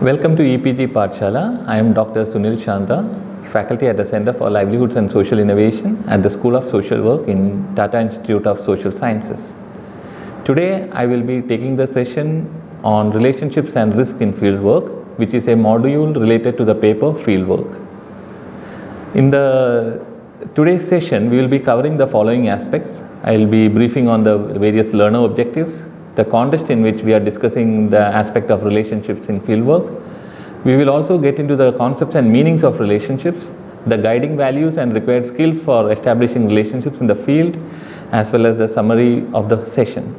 Welcome to EPG Pathshala. I am Dr. Sunil Shanta, faculty at the Center for Livelihoods and Social Innovation at the School of Social Work in Tata Institute of Social Sciences. Today I will be taking the session on relationships and risk in fieldwork, which is a module related to the paper Fieldwork. In today's session, we will be covering the following aspects. I will be briefing on the various learner objectives, the context in which we are discussing the aspect of relationships in fieldwork. We will also get into the concepts and meanings of relationships, the guiding values and required skills for establishing relationships in the field, as well as the summary of the session.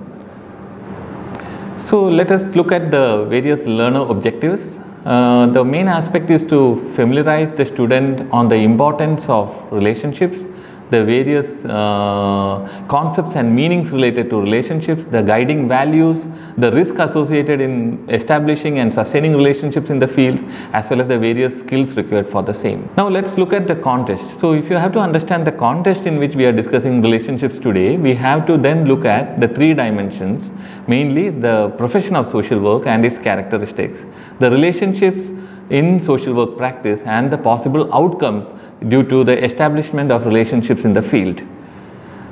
So let us look at the various learner objectives. The main aspect is to familiarize the student on the importance of relationships, the various concepts and meanings related to relationships, the guiding values, the risk associated in establishing and sustaining relationships in the fields, as well as the various skills required for the same. Now let's look at the context. So if you have to understand the context in which we are discussing relationships today, we have to then look at the three dimensions, mainly the profession of social work and its characteristics, the relationships in social work practice and the possible outcomes due to the establishment of relationships in the field.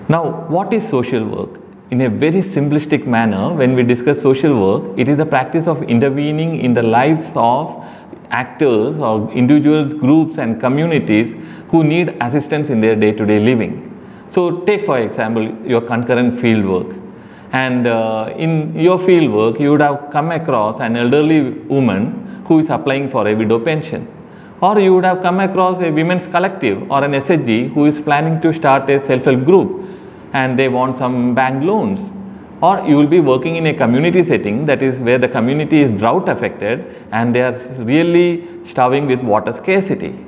Now, what is social work? In a very simplistic manner, when we discuss social work, it is the practice of intervening in the lives of actors or individuals, groups and communities who need assistance in their day-to-day living. So, take for example your concurrent field work. And in your field work, you would have come across an elderly woman who is applying for a widow pension. Or you would have come across a women's collective or an SHG who is planning to start a self-help group and they want some bank loans. Or you will be working in a community setting, that is where the community is drought affected and they are really starving with water scarcity.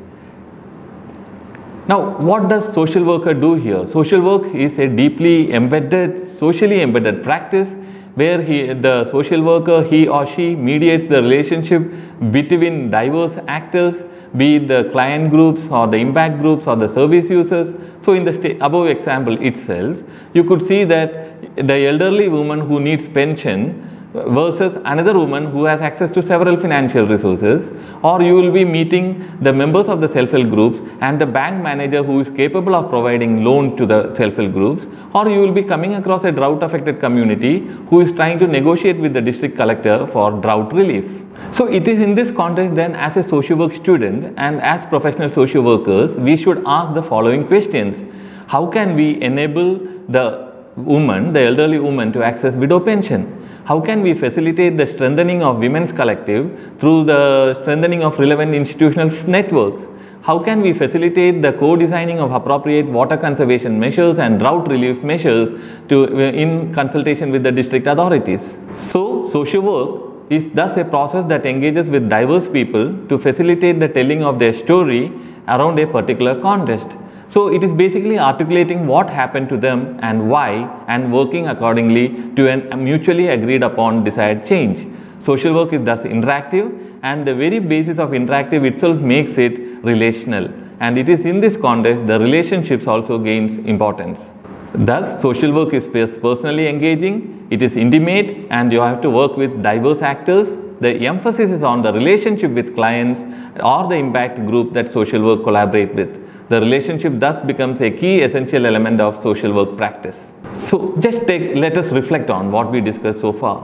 Now, what does social worker do here? Social work is a deeply embedded, socially embedded practice where the social worker, he or she mediates the relationship between diverse actors, be it the client groups or the impact groups or the service users. So in the above example itself, you could see that the elderly woman who needs pension versus another woman who has access to several financial resources, or you will be meeting the members of the self-help groups and the bank manager who is capable of providing loan to the self-help groups, or you will be coming across a drought affected community who is trying to negotiate with the district collector for drought relief. So it is in this context then, as a social work student and as professional social workers, we should ask the following questions. How can we enable the woman, the elderly woman, to access widow pension? How can we facilitate the strengthening of women's collective through the strengthening of relevant institutional networks? How can we facilitate the co-designing of appropriate water conservation measures and drought relief measures in consultation with the district authorities? So, social work is thus a process that engages with diverse people to facilitate the telling of their story around a particular context. So it is basically articulating what happened to them and why, and working accordingly to a mutually agreed upon desired change. Social work is thus interactive, and the very basis of interactive itself makes it relational, and it is in this context the relationships also gains importance. Thus, social work is personally engaging, it is intimate, and you have to work with diverse actors. The emphasis is on the relationship with clients or the impact group that social work collaborate with. The relationship thus becomes a key essential element of social work practice. So let us reflect on what we discussed so far.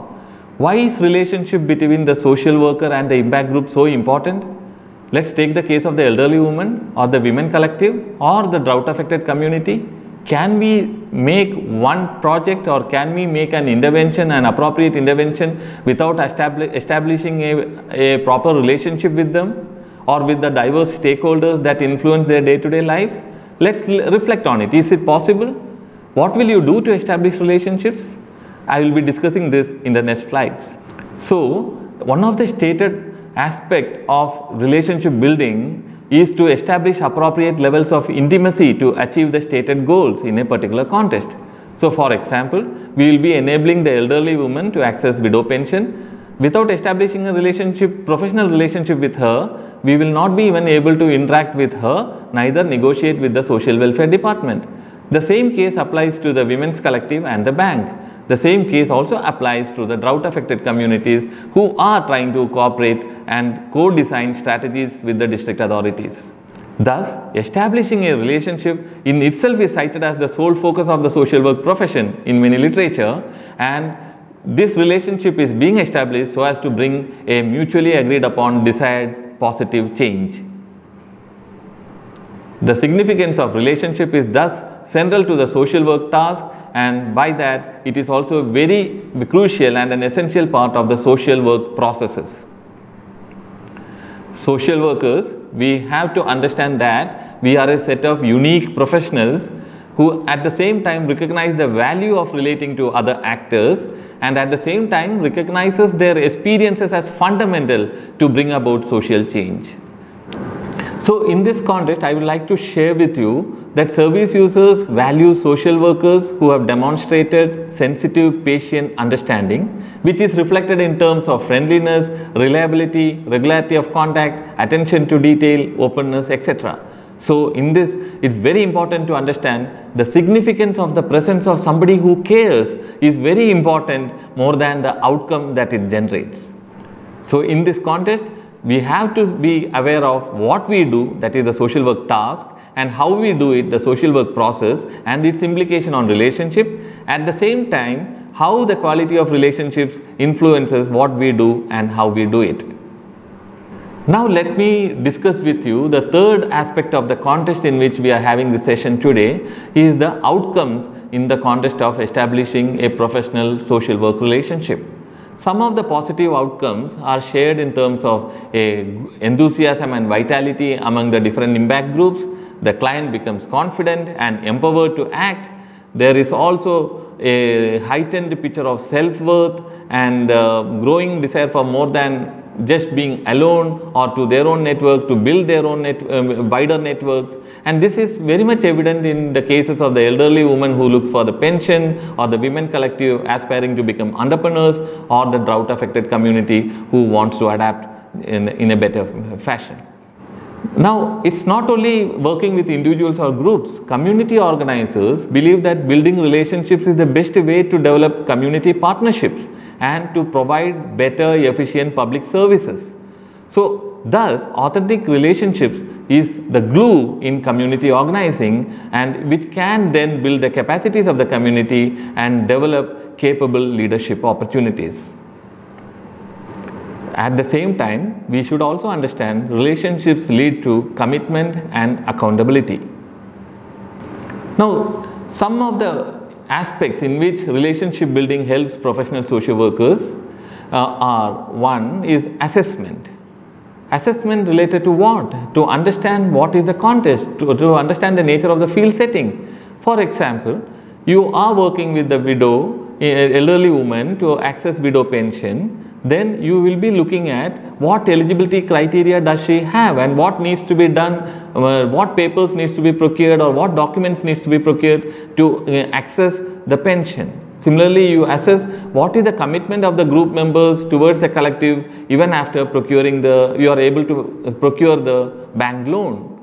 Why is relationship between the social worker and the impact group so important? Let's take the case of the elderly woman or the women collective or the drought affected community. Can we make one project or can we make an intervention, an appropriate intervention, without establishing a proper relationship with them or with the diverse stakeholders that influence their day-to-day life? Let's reflect on it. Is it possible? What will you do to establish relationships? I will be discussing this in the next slides. So, one of the stated aspects of relationship building is to establish appropriate levels of intimacy to achieve the stated goals in a particular context. So, for example, we will be enabling the elderly woman to access widow pension. Without establishing a relationship, professional relationship with her, we will not be even able to interact with her, neither negotiate with the social welfare department. The same case applies to the women's collective and the bank. The same case also applies to the drought affected communities who are trying to cooperate and co-design strategies with the district authorities. Thus, establishing a relationship in itself is cited as the sole focus of the social work profession in many literature, and this relationship is being established so as to bring a mutually agreed upon desired positive change. The significance of relationship is thus central to the social work task, and by that it is also very crucial and an essential part of the social work processes. Social workers, we have to understand that we are a set of unique professionals who at the same time recognize the value of relating to other actors and at the same time recognizes their experiences as fundamental to bring about social change. So in this context, I would like to share with you that service users value social workers who have demonstrated sensitive patient understanding, which is reflected in terms of friendliness, reliability, regularity of contact, attention to detail, openness, etc. So in this, it's very important to understand the significance of the presence of somebody who cares is very important more than the outcome that it generates. So in this context, we have to be aware of what we do, that is the social work task, and how we do it, the social work process, and its implication on relationship. At the same time, how the quality of relationships influences what we do and how we do it. Now let me discuss with you the third aspect of the context in which we are having this session today is the outcomes in the context of establishing a professional social work relationship. Some of the positive outcomes are shared in terms of enthusiasm and vitality among the different impact groups. The client becomes confident and empowered to act. There is also a heightened picture of self-worth and growing desire for more than just being alone or to their own network, to build their own wider networks. And this is very much evident in the cases of the elderly woman who looks for the pension, or the women collective aspiring to become entrepreneurs, or the drought affected community who wants to adapt in a better fashion. Now, it's not only working with individuals or groups. Community organizers believe that building relationships is the best way to develop community partnerships and to provide better, efficient public services. So, thus, authentic relationships is the glue in community organizing, and which can then build the capacities of the community and develop capable leadership opportunities. At the same time, we should also understand relationships lead to commitment and accountability. Now, some of the aspects in which relationship building helps professional social workers are: one is assessment. Assessment related to what? To understand what is the context, to understand the nature of the field setting. For example, you are working with the widow, elderly woman to access widow pension. Then you will be looking at what eligibility criteria does she have and what needs to be done, what papers needs to be procured or what documents needs to be procured to access the pension. Similarly, you assess what is the commitment of the group members towards the collective even after procuring you are able to procure the bank loan.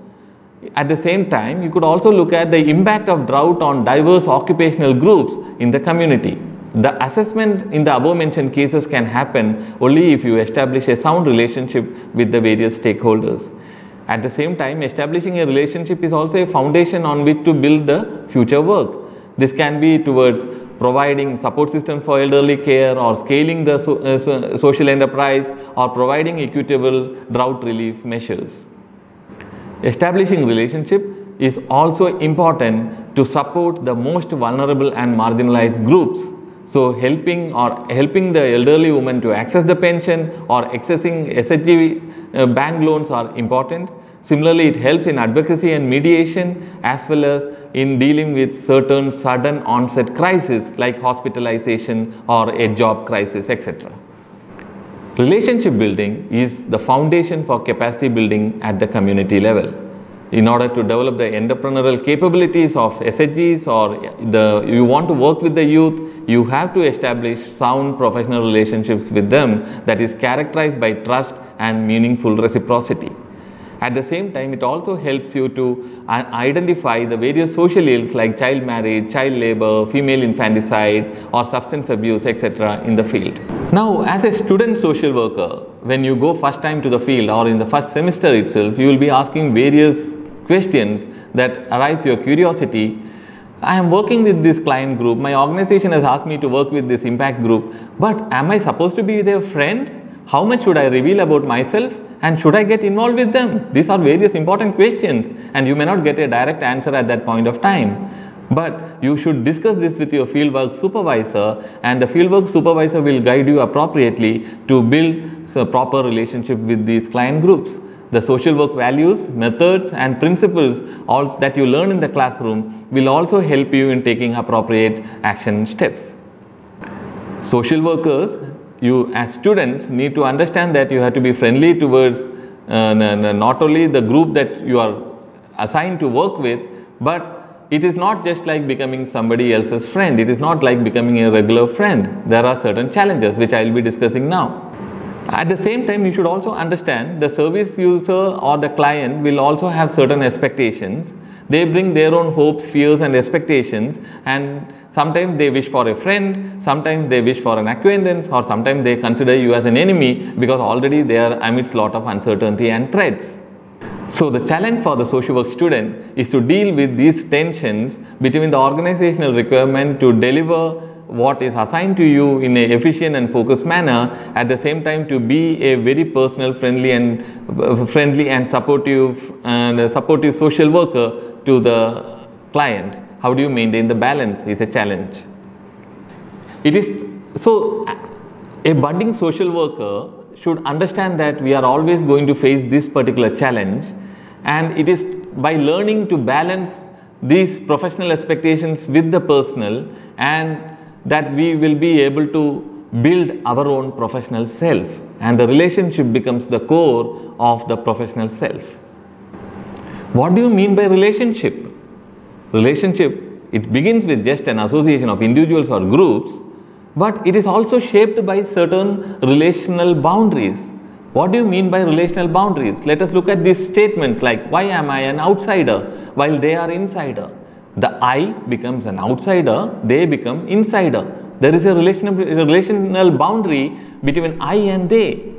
At the same time, you could also look at the impact of drought on diverse occupational groups in the community. The assessment in the above mentioned cases can happen only if you establish a sound relationship with the various stakeholders. At the same time, establishing a relationship is also a foundation on which to build the future work. This can be towards providing support systems for elderly care, or scaling the social enterprise, or providing equitable drought relief measures. Establishing relationship is also important to support the most vulnerable and marginalized groups. So, helping the elderly woman to access the pension or accessing SHG bank loans are important. Similarly, it helps in advocacy and mediation, as well as in dealing with certain sudden onset crises like hospitalization or a job crisis, etc. Relationship building is the foundation for capacity building at the community level. In order to develop the entrepreneurial capabilities of SHGs, or you want to work with the youth, you have to establish sound professional relationships with them that is characterized by trust and meaningful reciprocity. At the same time, it also helps you to identify the various social ills like child marriage, child labor, female infanticide or substance abuse, etc. in the field. Now, as a student social worker, when you go first time to the field or in the first semester itself, you will be asking various questions that arise your curiosity. I am working with this client group, my organization has asked me to work with this impact group, but am I supposed to be their friend? How much should I reveal about myself? And should I get involved with them? These are various important questions and you may not get a direct answer at that point of time. But you should discuss this with your fieldwork supervisor, and the fieldwork supervisor will guide you appropriately to build a proper relationship with these client groups. The social work values, methods and principles that you learn in the classroom will also help you in taking appropriate action steps. Social workers, you as students need to understand that you have to be friendly towards not only the group that you are assigned to work with, but it is not just like becoming somebody else's friend. It is not like becoming a regular friend. There are certain challenges which I will be discussing now. At the same time, you should also understand the service user or the client will also have certain expectations. They bring their own hopes, fears and expectations, and sometimes they wish for a friend, sometimes they wish for an acquaintance, or sometimes they consider you as an enemy because already they are amidst a lot of uncertainty and threats. So the challenge for the social work student is to deal with these tensions between the organizational requirement to deliver what is assigned to you in an efficient and focused manner, at the same time to be a very personal, friendly and supportive social worker to the client. How do you maintain the balance is a challenge. So a budding social worker should understand that we are always going to face this particular challenge, and it is by learning to balance these professional expectations with the personal, and that we will be able to build our own professional self, and the relationship becomes the core of the professional self. What do you mean by relationship? Relationship, it begins with just an association of individuals or groups, but it is also shaped by certain relational boundaries. What do you mean by relational boundaries? Let us look at these statements like, why am I an outsider while they are insider? The I becomes an outsider, they become insider. There is a relational boundary between I and they.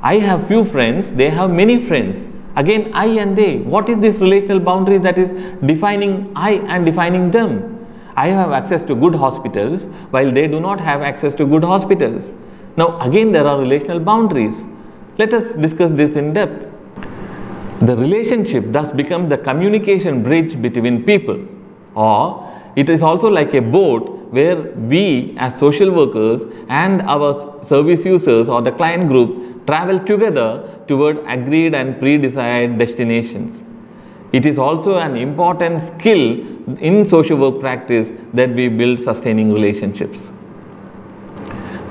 I have few friends, they have many friends. Again, I and they. What is this relational boundary that is defining I and defining them? I have access to good hospitals while they do not have access to good hospitals. Now again there are relational boundaries. Let us discuss this in depth. The relationship thus becomes the communication bridge between people. Or it is also like a boat where we as social workers and our service users or the client group travel together toward agreed and pre-desired destinations. It is also an important skill in social work practice that we build sustaining relationships.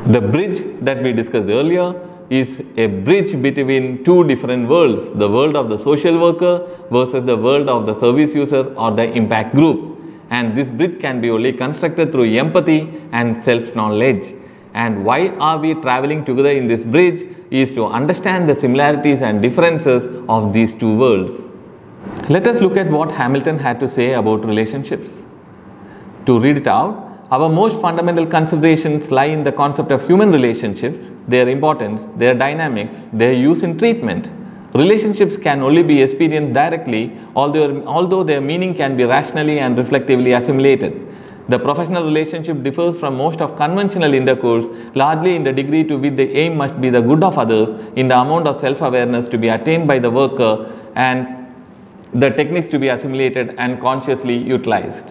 The bridge that we discussed earlier is a bridge between two different worlds, the world of the social worker versus the world of the service user or the impact group. And this bridge can be only constructed through empathy and self-knowledge. And why are we traveling together in this bridge is to understand the similarities and differences of these two worlds. Let us look at what Hamilton had to say about relationships. To read it out, our most fundamental considerations lie in the concept of human relationships, their importance, their dynamics, their use in treatment. Relationships can only be experienced directly, although their meaning can be rationally and reflectively assimilated. The professional relationship differs from most of conventional intercourse largely in the degree to which the aim must be the good of others, in the amount of self-awareness to be attained by the worker, and the techniques to be assimilated and consciously utilized.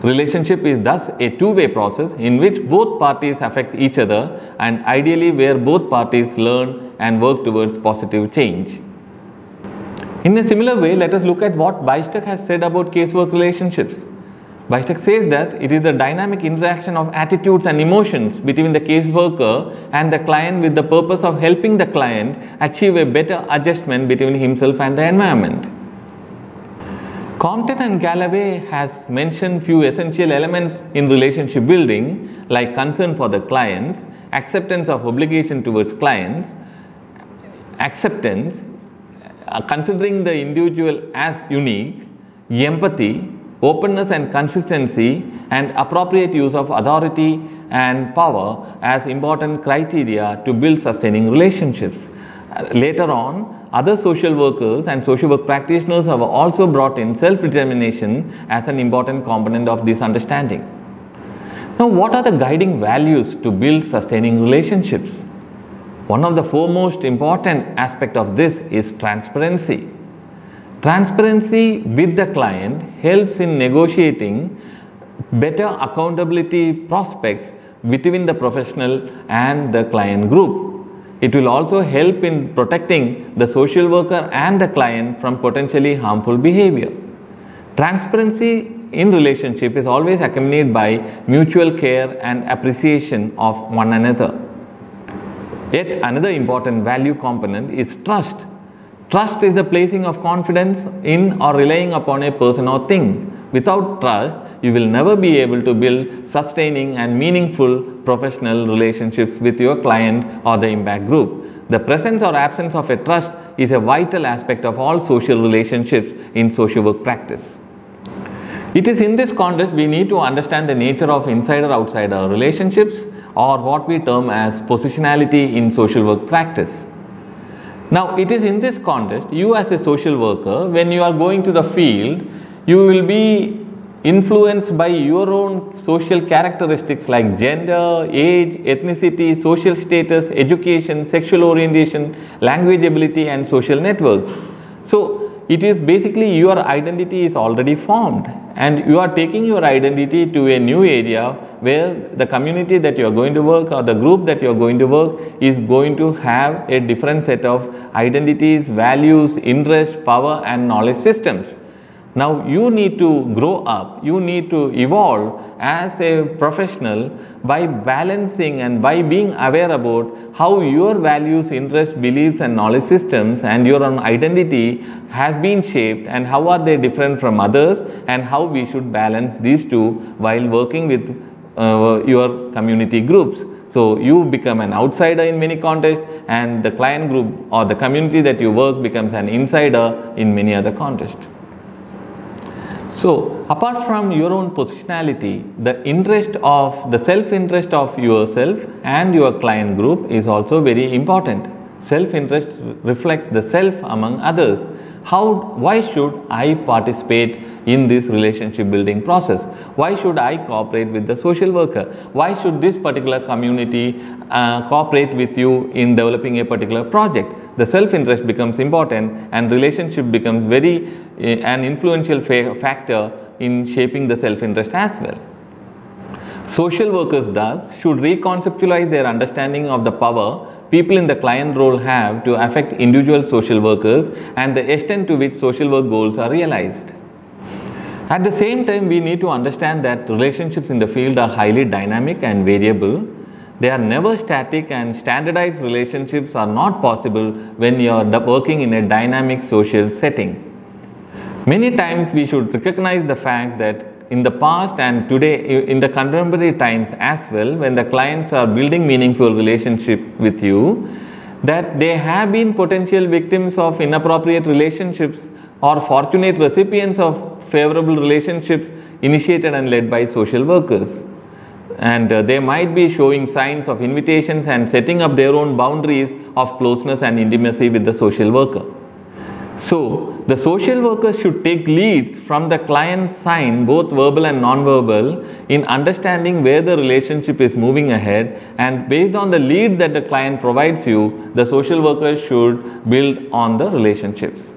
Relationship is thus a two-way process in which both parties affect each other, and ideally where both parties learn and work towards positive change. In a similar way, let us look at what Weissteck has said about casework relationships. Weissteck says that it is the dynamic interaction of attitudes and emotions between the caseworker and the client with the purpose of helping the client achieve a better adjustment between himself and the environment. Compton and Galloway has mentioned few essential elements in relationship building like concern for the clients, acceptance of obligation towards clients, acceptance, considering the individual as unique, empathy, openness and consistency, and appropriate use of authority and power as important criteria to build sustaining relationships. Later on, other social workers and social work practitioners have also brought in self-determination as an important component of this understanding. Now, what are the guiding values to build sustaining relationships? One of the foremost important aspects of this is transparency. Transparency with the client helps in negotiating better accountability prospects between the professional and the client group. It will also help in protecting the social worker and the client from potentially harmful behavior. Transparency in relationship is always accompanied by mutual care and appreciation of one another. Yet another important value component is trust. Trust is the placing of confidence in or relying upon a person or thing. Without trust, you will never be able to build sustaining and meaningful professional relationships with your client or the impact group. The presence or absence of a trust is a vital aspect of all social relationships in social work practice. It is in this context we need to understand the nature of insider-outsider relationships, or what we term as positionality in social work practice. Now, it is in this context, you as a social worker, when you are going to the field, you will be influenced by your own social characteristics like gender, age, ethnicity, social status, education, sexual orientation, language ability and social networks. So, it is basically your identity is already formed, and you are taking your identity to a new area where the community that you are going to work or the group that you are going to work is going to have a different set of identities, values, interests, power and knowledge systems. Now, you need to grow up, you need to evolve as a professional by balancing and by being aware about how your values, interests, beliefs and knowledge systems and your own identity has been shaped, and how are they different from others, and how we should balance these two while working with your community groups. So, you become an outsider in many contexts, and the client group or the community that you work becomes an insider in many other contexts. So, apart from your own positionality, the self-interest of yourself and your client group is also very important. Self-interest reflects the self among others. Why should I participate in this relationship building process? Why should I cooperate with the social worker? Why should this particular community cooperate with you in developing a particular project? The self-interest becomes important, and relationship becomes an influential factor in shaping the self-interest as well. Social workers thus should reconceptualize their understanding of the power people in the client role have to affect individual social workers and the extent to which social work goals are realized. At the same time, we need to understand that relationships in the field are highly dynamic and variable. They are never static, and standardized relationships are not possible when you are working in a dynamic social setting. Many times we should recognize the fact that in the past and today in the contemporary times as well, when the clients are building meaningful relationship with you, that they have been potential victims of inappropriate relationships or fortunate recipients of favorable relationships initiated and led by social workers. And they might be showing signs of invitations and setting up their own boundaries of closeness and intimacy with the social worker. So, the social worker should take leads from the client's sign, both verbal and non-verbal, in understanding where the relationship is moving ahead, and based on the lead that the client provides you, the social worker should build on the relationships.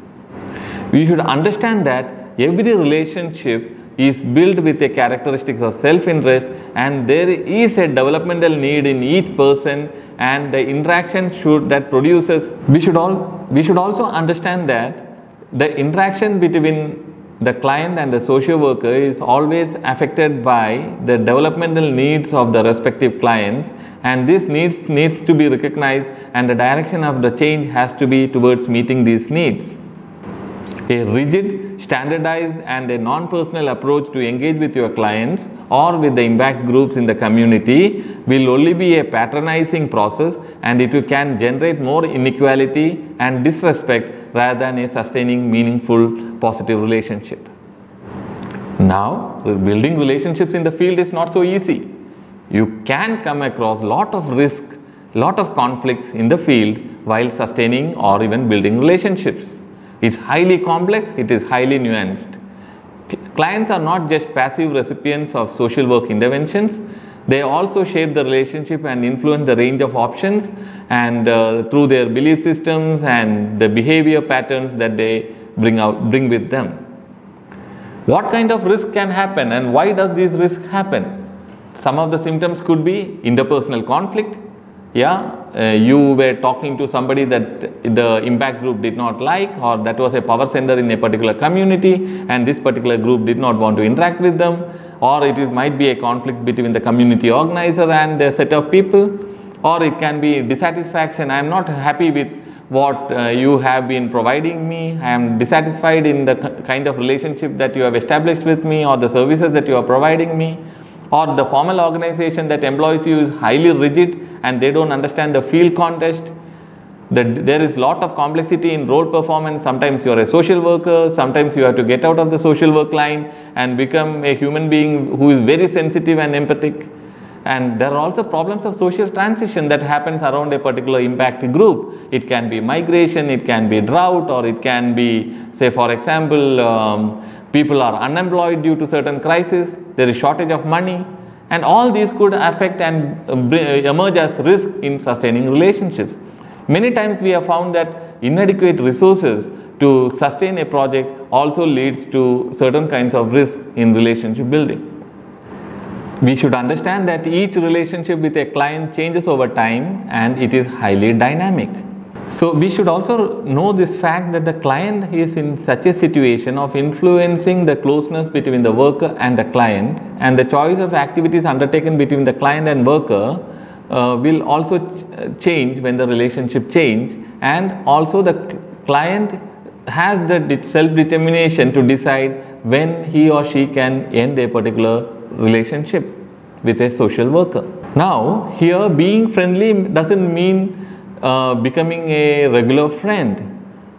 We should understand that every relationship is built with a characteristics of self-interest, and there is a developmental need in each person, and the interaction that produces. We should also understand that the interaction between the client and the social worker is always affected by the developmental needs of the respective clients, and this needs to be recognized, and the direction of the change has to be towards meeting these needs. A rigid, standardized and a non-personal approach to engage with your clients or with the impact groups in the community will only be a patronizing process, and it can generate more inequality and disrespect rather than a sustaining, meaningful, positive relationship. Now, building relationships in the field is not so easy. You can come across lot of risk, lot of conflicts in the field while sustaining or even building relationships. It's highly complex, it is highly nuanced. Clients are not just passive recipients of social work interventions, they also shape the relationship and influence the range of options and through their belief systems and the behavior patterns that they bring with them. What kind of risk can happen and why does these risks happen? Some of the symptoms could be interpersonal conflict. You were talking to somebody that the impact group did not like, or that was a power center in a particular community and this particular group did not want to interact with them, or it might be a conflict between the community organizer and a set of people, or it can be dissatisfaction. I am not happy with what you have been providing me, I am dissatisfied in the kind of relationship that you have established with me or the services that you are providing me, or the formal organization that employs you is highly rigid and they don't understand the field context. There is lot of complexity in role performance. Sometimes you are a social worker, sometimes you have to get out of the social work line and become a human being who is very sensitive and empathic. And there are also problems of social transition that happens around a particular impact group. It can be migration, it can be drought, or it can be, say for example, people are unemployed due to certain crisis, there is shortage of money, and all these could affect and emerge as risk in sustaining relationships. Many times we have found that inadequate resources to sustain a project also leads to certain kinds of risk in relationship building. We should understand that each relationship with a client changes over time and it is highly dynamic. So we should also know this fact that the client is in such a situation of influencing the closeness between the worker and the client, and the choice of activities undertaken between the client and worker will also change when the relationship change, and also the client has the self-determination to decide when he or she can end a particular relationship with a social worker. Now, here being friendly doesn't mean becoming a regular friend.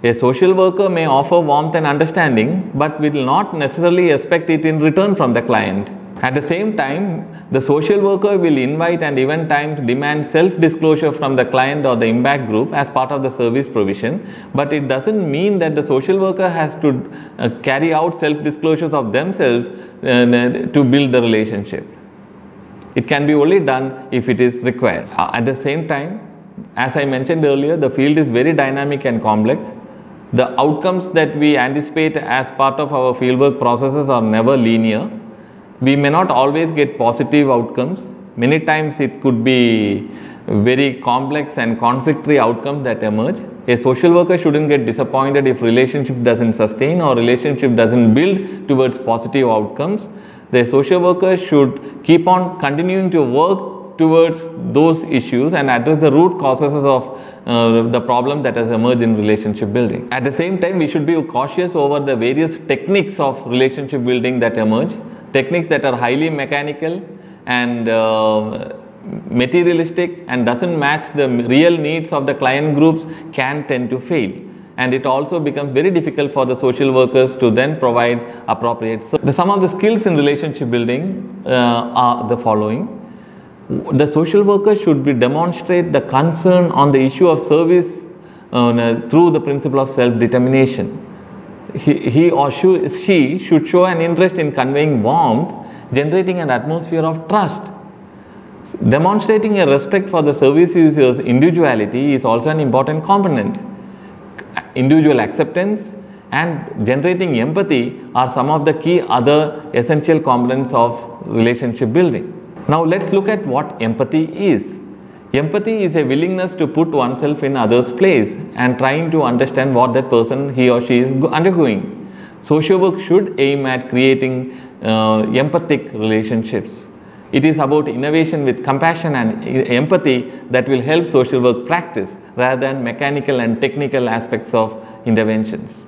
A social worker may offer warmth and understanding, but will not necessarily expect it in return from the client. At the same time, the social worker will invite and even times demand self-disclosure from the client or the impact group as part of the service provision, but it doesn't mean that the social worker has to carry out self-disclosures of themselves to build the relationship. It can be only done if it is required. At the same time, as I mentioned earlier, the field is very dynamic and complex. The outcomes that we anticipate as part of our fieldwork processes are never linear. We may not always get positive outcomes. Many times it could be very complex and conflictory outcomes that emerge. A social worker shouldn't get disappointed if relationship doesn't sustain or relationship doesn't build towards positive outcomes. The social worker should keep on continuing to work towards those issues and address the root causes of the problem that has emerged in relationship building. At the same time, we should be cautious over the various techniques of relationship building that emerge. Techniques that are highly mechanical and materialistic and doesn't match the real needs of the client groups can tend to fail. And it also becomes very difficult for the social workers to then provide appropriate service. Some of the skills in relationship building are the following. The social worker should demonstrate the concern on the issue of service through the principle of self-determination. He or she should show an interest in conveying warmth, generating an atmosphere of trust. Demonstrating a respect for the service user's individuality is also an important component. Individual acceptance and generating empathy are some of the key other essential components of relationship building. Now let's look at what empathy is. Empathy is a willingness to put oneself in others' place and trying to understand what that person, he or she is undergoing. Social work should aim at creating empathic relationships. It is about innovation with compassion and empathy that will help social work practice rather than mechanical and technical aspects of interventions.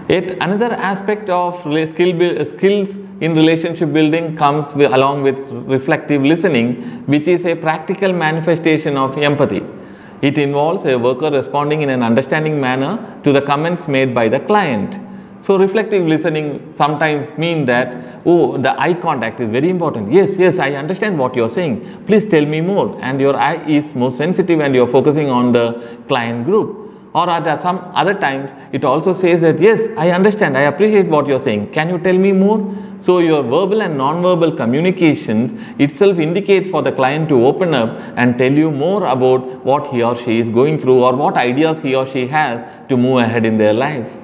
Yet another aspect of skills in relationship building comes along with reflective listening, which is a practical manifestation of empathy. It involves a worker responding in an understanding manner to the comments made by the client. So reflective listening sometimes means that, oh, the eye contact is very important. Yes, I understand what you're saying. Please tell me more. And your eye is more sensitive and you're focusing on the client group. Or at some other times, it also says that, yes, I understand, I appreciate what you're saying. Can you tell me more? So your verbal and non-verbal communications itself indicates for the client to open up and tell you more about what he or she is going through or what ideas he or she has to move ahead in their lives.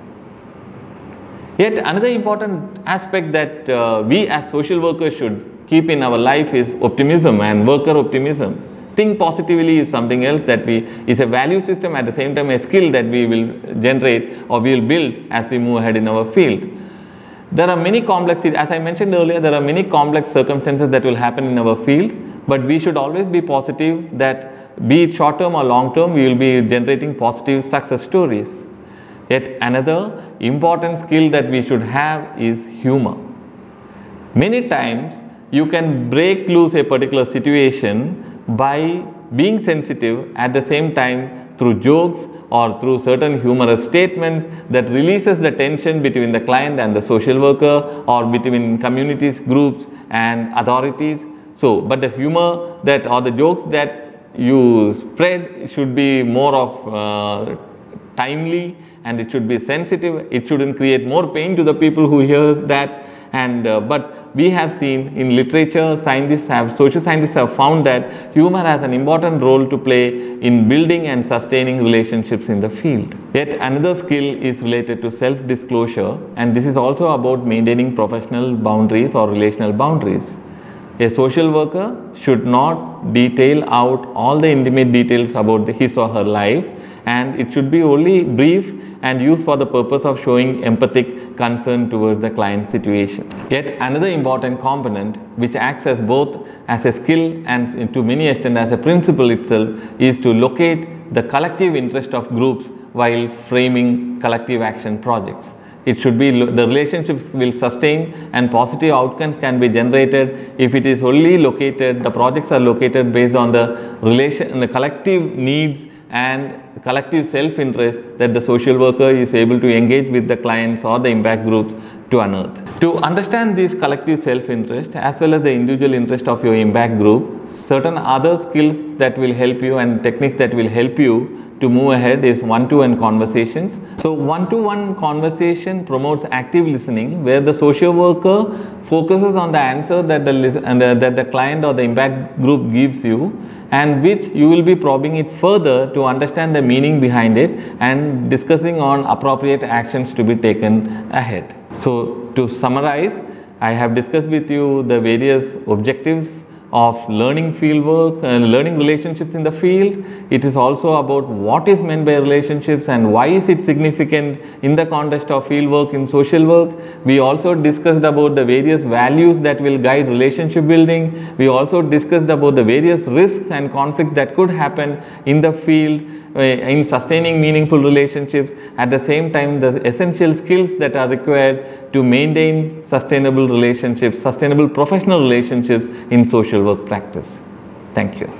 Yet another important aspect that we as social workers should keep in our life is optimism and worker optimism. Think positively is something else that is a value system, at the same time a skill that we will generate or we will build as we move ahead in our field. There are many complex, as I mentioned earlier, there are many complex circumstances that will happen in our field, but we should always be positive that be it short term or long term, we will be generating positive success stories. Yet another important skill that we should have is humor. Many times you can break loose a particular situation by being sensitive, at the same time through jokes or through certain humorous statements that releases the tension between the client and the social worker or between communities, groups and authorities. So, but the humor that or the jokes that you spread should be more of timely, and it should be sensitive. It shouldn't create more pain to the people who hear that. And but we have seen in literature, social scientists have found that humor has an important role to play in building and sustaining relationships in the field. Yet another skill is related to self-disclosure, and this is also about maintaining professional boundaries or relational boundaries. A social worker should not detail out all the intimate details about his or her life, and it should be only brief and used for the purpose of showing empathic concern towards the client situation. Yet another important component which acts as both as a skill and to many extent as a principle itself is to locate the collective interest of groups while framing collective action projects. It should be the relationships will sustain and positive outcomes can be generated if it is only located, the projects are located based on the collective needs and collective self-interest that the social worker is able to engage with the clients or the impact groups to unearth. To understand this collective self-interest as well as the individual interest of your impact group, certain other skills that will help you and techniques that will help you to move ahead is one-to-one conversations. So one-to-one conversation promotes active listening, where the social worker focuses on the answer that the client or the impact group gives you, and which you will be probing it further to understand the meaning behind it and discussing on appropriate actions to be taken ahead. So to summarize, I have discussed with you the various objectives of learning fieldwork and learning relationships in the field. It is also about what is meant by relationships and why is it significant in the context of fieldwork in social work. We also discussed about the various values that will guide relationship building. We also discussed about the various risks and conflicts that could happen in the field in sustaining meaningful relationships. At the same time, the essential skills that are required to maintain sustainable relationships, sustainable professional relationships in social work practice. Thank you.